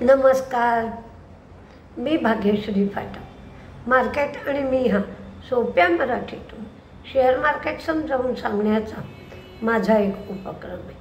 नमस्कार, मी भाग्यश्री फाटक. मार्केट आणि मी हा सोप्या मराठीतून शेअर मार्केट समजावून सांगण्याचा माझा एक उपक्रम आहे.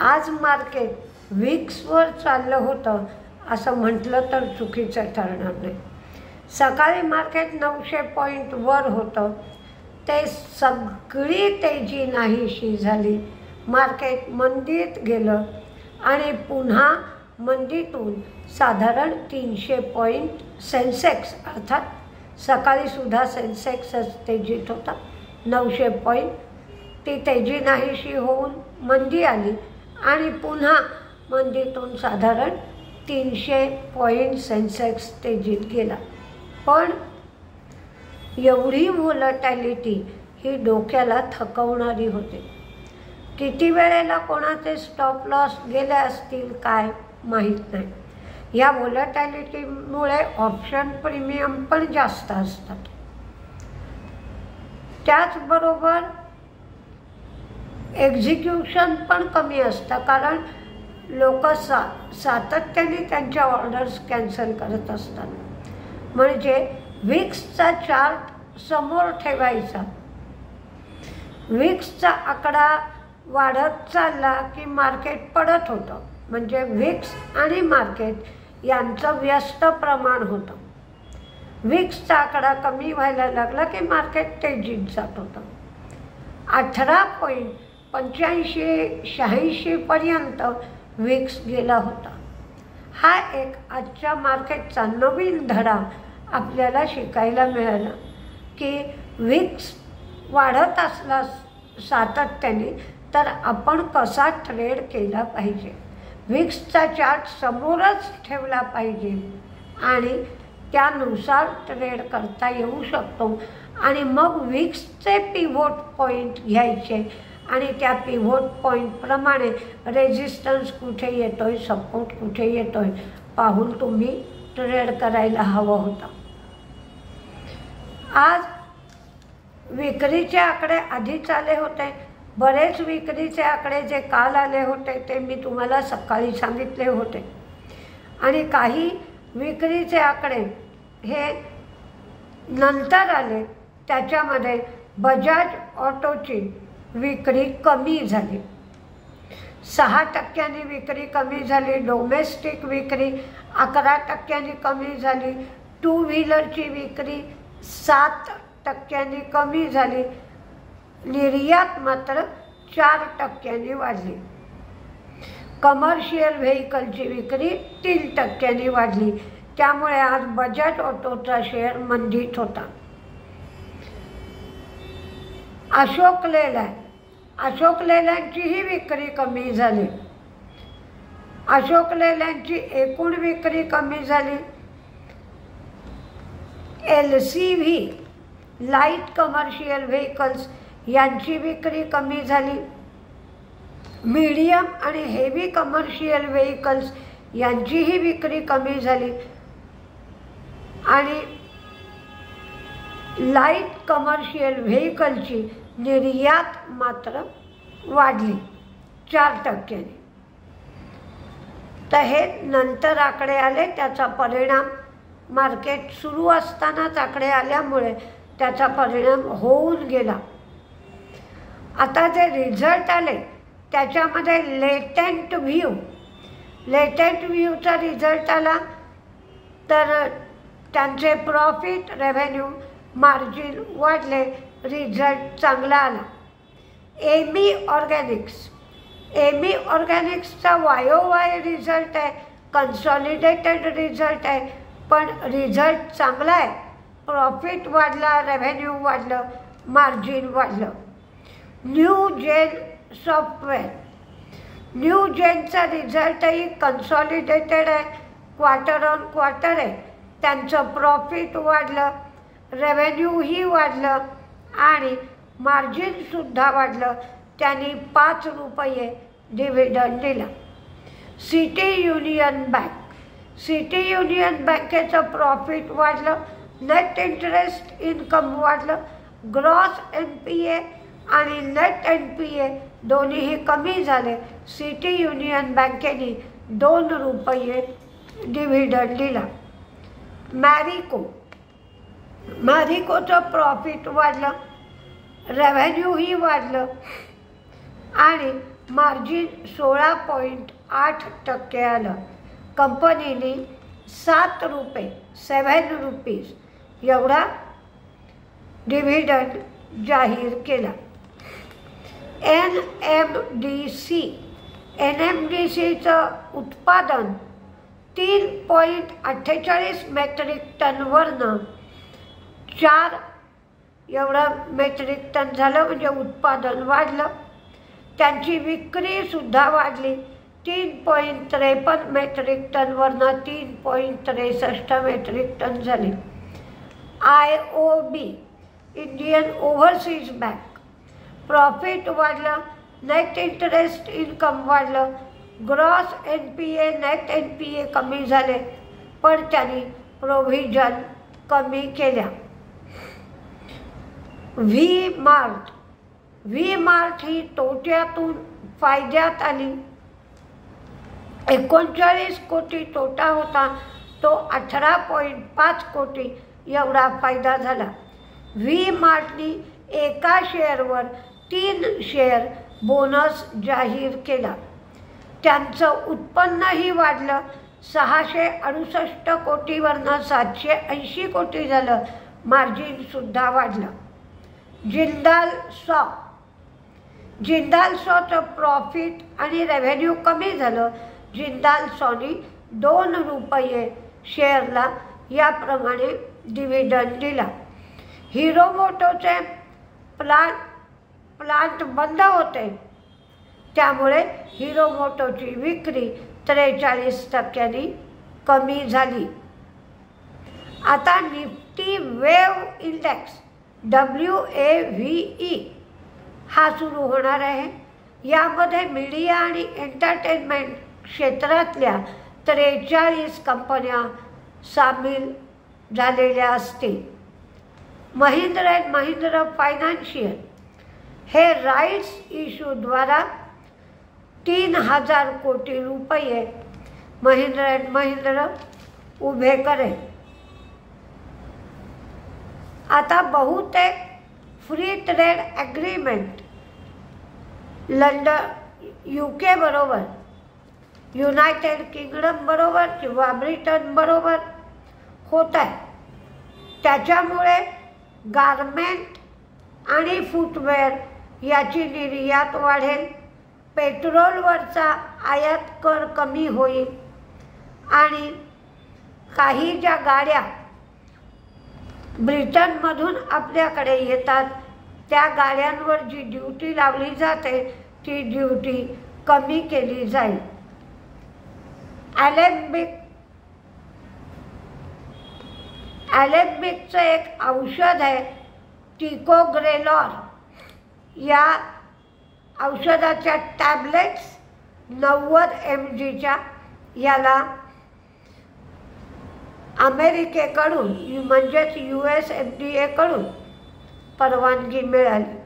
आज मार्केट विक्सवर चाललं होतं असं म्हटलं तर चुकीचं ठरणार नाही. सकाळी मार्केट 900 पॉईंट वर होतं, ते सगळी तेजी नाहीशी झाली. मार्केट मंदीत गेलं आणि पुन्हा मंदीतून साधारण 300 पॉईंट सेन्सेक्स, अर्थात सकाळीसुद्धा सेन्सेक्सच तेजीत होता. 900 पॉईंट ती तेजी नाहीशी होऊन मंदी आली आणि पुन्हा मंदीतून साधारण 300 पॉईंट सेन्सेक्स तेजीत गेला. पण एवढी व्होलॅटिलिटी ही डोक्याला थकवणारी होती. किती वेळेला कोणाचे स्टॉप लॉस गेले असतील काय माहीत नाही. या व्होलॅटिलिटीमुळे ऑप्शन प्रीमियम पण जास्त असतात. त्याचबरोबर एक्झिक्युशन पण कमी असतं, कारण लोक सातत्याने त्यांच्या ऑर्डर्स कॅन्सल करत असतात. म्हणजे विक्सचा चार्ट समोर ठेवायचा, विक्सचा आकडा वाढत चालला की मार्केट पडत होतं. म्हणजे विक्स आणि मार्केट यांचं व्यस्त प्रमाण होतं. विक्सचा आकडा कमी व्हायला लागला की मार्केट तेजीत जात होतं. 18.85-86 पर्यंत विक्स गेला होता. हा एक आजच्या मार्केटचा नवीन धडा आपल्याला शिकायला मिळाला की विक्स वाढत असला सातत्याने तर आपण कसा ट्रेड केला पाहिजे. विक्सचा चार्ट समोरच ठेवला पाहिजे आणि त्यानुसार ट्रेड करता येऊ शकतो. आणि मग विक्सचे पिव्होट पॉईंट घ्यायचे आणि त्या पिव्होट पॉईंटप्रमाणे रेजिस्टन्स कुठे येतोय, सपोर्ट कुठे येतोय पाहून तुम्ही ट्रेड करायला हवं होतं. आज विक्रीचे आकडे आधीच आले होते. बरेच विक्रीचे आकडे जे काल आले होते ते मी तुम्हाला सकाळी सांगितले होते. आणि काही विक्रीचे आकडे हे नंतर आले. त्याच्यामध्ये बजाज ऑटोची विक्री कमी झाली, 6% विक्री कमी झाली. डोमेस्टिक विक्री 11% कमी झाली. टू व्हीलरची विक्री 7% कमी झाली. निर्यात मात्र 4% वाढली. कमर्शियल व्हेकलची विक्री 3% वाढली. त्यामुळे आज बजाज ऑटोचा शेअर मंदीत होता. अशोक लेलँडचीही विक्री कमी झाली. अशोक लेलँडची एकूण विक्री कमी झाली. LCV लाईट कमर्शियल व्हेकल्स यांची विक्री कमी झाली. मीडियम आणि हेवी कमर्शियल व्हेकल्स यांचीही विक्री कमी झाली. आणि लाईट कमर्शियल व्हेकलची निर्यात मात्र वाढली 4%. तर हे नंतर आकडे आले, त्याचा परिणाम मार्केट सुरू असतानाच आकडे आल्यामुळे त्याचा परिणाम होऊन गेला. आता जे रिझल्ट आले त्याच्यामध्ये लेटेंट व्ह्यूचा रिझल्ट आला तर त्यांचे प्रॉफिट, रेव्हेन्यू, मार्जिन वाढले. रिझल्ट चांगला आला. एमी ऑर्गॅनिक्सचा YOY रिझल्ट आहे, कन्सॉलिडेटेड रिझल्ट आहे, पण रिझल्ट चांगला आहे. प्रॉफिट वाढला, रेव्हेन्यू वाढलं, मार्जिन वाढलं. न्यू जेनचा रिझल्टही कन्सॉलिडेटेड आहे, क्वार्टर ऑन क्वार्टर आहे. त्यांचं प्रॉफिट वाढलं, रेव्हेन्यूही वाढलं आणि मार्जिनसुद्धा वाढलं. त्यांनी 5 रुपये डिव्हिडंड दिला. सिटी युनियन बँकेचं प्रॉफिट वाढलं, नेट इंटरेस्ट इन्कम वाढलं. ग्रॉस NPA आणि नेट NPA दोन्हीही कमी झाले. सिटी युनियन बँकेने 2 रुपये डिव्हिडंड दिला. मॅरिकोचं प्रॉफिट वाढलं, रेव्हेन्यूही वाढलं आणि मार्जिन 16.8% आलं. कंपनीने 7 रुपीज एवढा डिव्हिडंड जाहीर केला. NMDCचं उत्पादन 3.48 मेट्रिक टनवरनं 4 एवढं मेट्रिक टन झालं, म्हणजे उत्पादन वाढलं. त्यांची विक्रीसुद्धा वाढली, 3.53 मेट्रिक टनवरनं 3.63 मेट्रिक टन झाली. IOB Indian overseas bank profit वाढलं, नेट इंटरेस्ट इन्कम वाढलं, ग्रॉस NPA नेट NPA कमी झाले, पण त्यांनी प्रोव्हिजन कमी केल्या. व्ही मार्ट ही तोट्यातून फायद्यात आली. 39 कोटी तोटा होता, तो 18.5 कोटी एवढा फायदा झाला. व्ही मार्टनी एका शेअरवर 3 शेअर बोनस जाहीर केला. त्यांचं उत्पन्नही वाढलं, 668 कोटीवरनं 780 कोटी झालं. मार्जिनसुद्धा वाढलं. जिंदाल सॉचं प्रॉफिट आणि रेव्हेन्यू कमी झालं. जिंदाल सॉनी 2 रुपये शेअरला याप्रमाणे डिव्हिडंड दिला. हिरो मोटोचे प्लांट बंद होते, त्यामुळे हिरो मोटोची विक्री 43% कमी झाली. आता निफ्टी वेव्ह इंडेक्स WAVE हा सुरू होणार आहे. यामध्ये मीडिया आणि एंटरटेनमेंट क्षेत्रातल्या 43 कंपन्या सामील झालेल्या असतील. महिंद्रा अँड महिंद्रा फायनान्शियल हे राईट्स इश्यूद्वारा 3000 कोटी रुपये महिंद्रा अँड महिंद्रा उभे करेल. आता बहुतेक free trade agreement London UK बरोबर, युनायटेड किंगडम बरोबर किंवा ब्रिटन बरोबर होत आहे. त्याच्यामुळे गारमेंट आणि फुटवेअर याची निर्यात वाढेल. पेट्रोलवरचा आयात कर कमी होईल आणि काही ज्या गाड्या ब्रिटनमधून आपल्याकडे येतात त्या गाड्यांवर जी ड्युटी लावली जाते ती ड्युटी कमी केली जाईल. ॲलेम्बिकचं एक औषध आहे टिकोग्रेलॉर. या औषधाच्या टॅबलेट्स 90 mgच्या याला अमेरिकेकडून म्हणजेच US FDA कडून परवानगी मिळाली.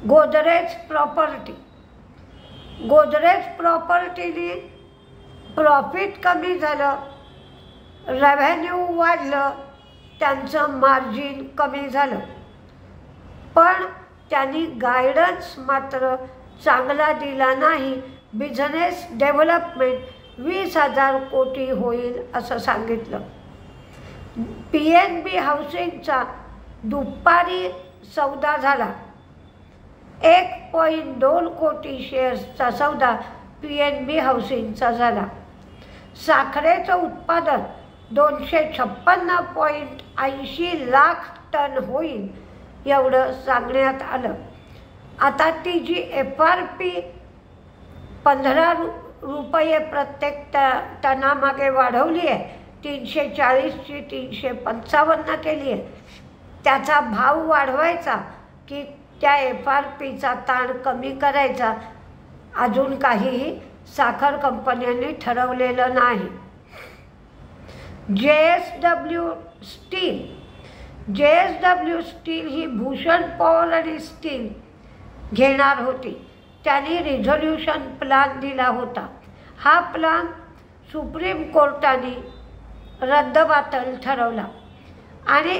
गोदरेज प्रॉपर्टीने प्रॉफिट कमी झालं, रेव्हेन्यू वाढलं, त्यांचं मार्जिन कमी झालं, पण त्यांनी गायडन्स मात्र चांगला दिला नाही. बिझनेस डेव्हलपमेंट 20,000 कोटी होईल असं सांगितलं. PNB हाऊसिंगचा दुपारी सौदा झाला. 1.2 कोटी शेअर्सचा सौदा PNB हाऊसिंगचा झाला. साखरेचं उत्पादन 256.80 लाख टन होईल एवढं सांगण्यात आलं. आता ती जी FRP 15 रुपये प्रत्येक टनामागे वाढवली आहे, 340ची 355 केली आहे. त्याचा भाव वाढवायचा की त्या FRPचा ताण कमी करायचा अजून काहीही साखर कंपन्यांनी ठरवलेलं नाही. JSW स्टील ही भूषण पॉवर आणि स्टील घेणार होती. त्यांनी रिझोल्युशन प्लॅन दिला होता. हा प्लॅन सुप्रीम कोर्टाने रद्दबातल ठरवला आणि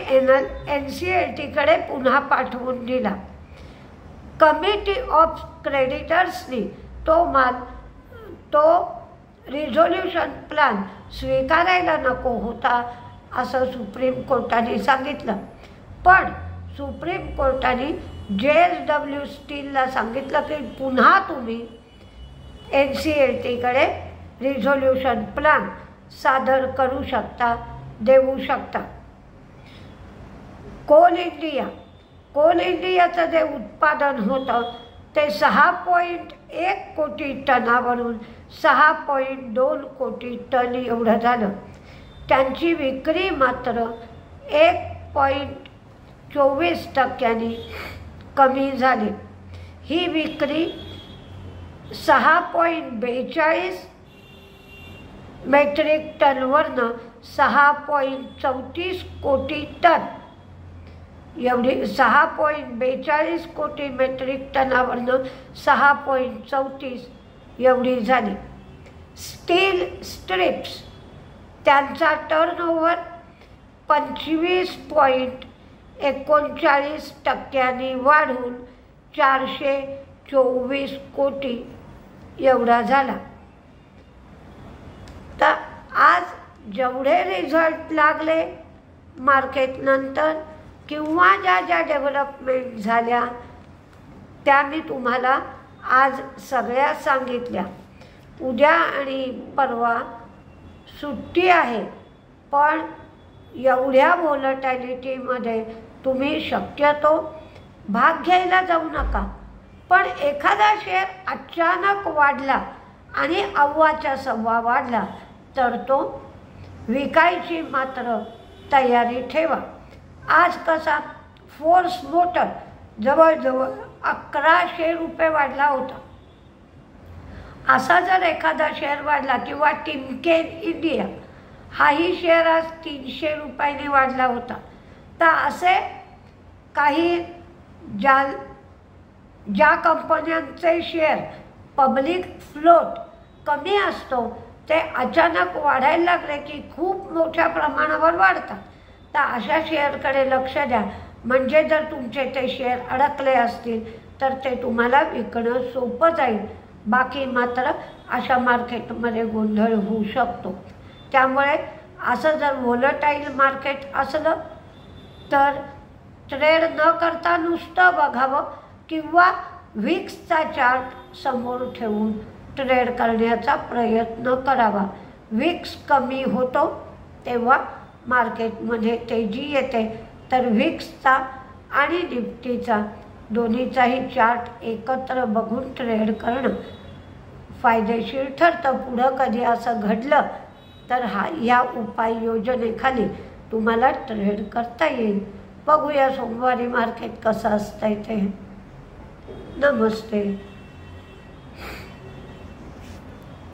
NCLTकडे पुन्हा पाठवून दिला. कमिटी ऑफ क्रेडिटर्सनी तो रिझोल्युशन प्लॅन स्वीकारायला नको होता असं सुप्रीम कोर्टाने सांगितलं. पण सुप्रीम कोर्टाने JSW स्टीलला सांगितलं की पुन्हा तुम्ही NCLTकडे रिझोल्युशन प्लॅन सादर करू शकता, देऊ शकता. कोल इंडियाचं जे उत्पादन होतं ते 6.1 कोटी टनावरून 6.2 कोटी टन एवढं झालं. त्यांची विक्री मात्र 1.24% कमी झाली. ही विक्री 6.42 मेट्रिक टनवरनं 6.34 कोटी टन एवढी 6.42 कोटी मेट्रिक टनावरनं 6.34 एवढी झाली. स्टील स्ट्रिप्स त्यांचा टर्नओव्हर 25.39% वाढून 424 कोटी एवढा झाला. तर आज जेवढे रिझल्ट लागले मार्केटनंतर किंवा ज्या डेव्हलपमेंट झाल्या त्या मी तुम्हाला आज सगळ्या सांगितल्या. उद्या आणि परवा सुट्टी आहे, पण एवढ्या व्होलॅटिलिटीमध्ये तुम्ही शक्यतो भाग घ्यायला जाऊ नका. पण एखादा शेअर अचानक वाढला आणि अव्वाच्या सव्वा वाढला तर तो विकायची मात्र तयारी ठेवा. आज कसा फोर्स मोटर जवळजवळ 1100 रुपये वाढला होता. असा जर एखादा शेअर वाढला किंवा टिमकेन इंडिया हाही शेअर आज 300 रुपयांनी वाढला होता. तर असे काही ज्या कंपन्यांचे शेअर पब्लिक फ्लोट कमी असतो ते अचानक वाढायला लागले की खूप मोठ्या प्रमाणावर वाढतात. तर अशा शेअरकडे लक्ष द्या. म्हणजे जर तुमचे ते शेअर अडकले असतील तर ते तुम्हाला विकणं सोपं जाईल. बाकी मात्र अशा मार्केटमध्ये गोंधळ होऊ शकतो. त्यामुळे असं जर व्होलटाईल मार्केट असलं तर ट्रेड न करता नुसतं बघावं किंवा व्हिक्सचा चार्ट समोर ठेवून ट्रेड करण्याचा प्रयत्न करावा. व्हिक्स कमी होतो तेव्हा मार्केटमध्ये तेजी येते. तर व्हिक्सचा आणि निफ्टीचा दोन्हीचाही चार्ट एकत्र बघून ट्रेड करणं फायदेशीर ठरतं. पुढं कधी असं घडलं तर या उपाययोजनेखाली तुम्हाला ट्रेड करता येईल. बघूया सोमवारी मार्केट कसं असतंय ते. नमस्ते.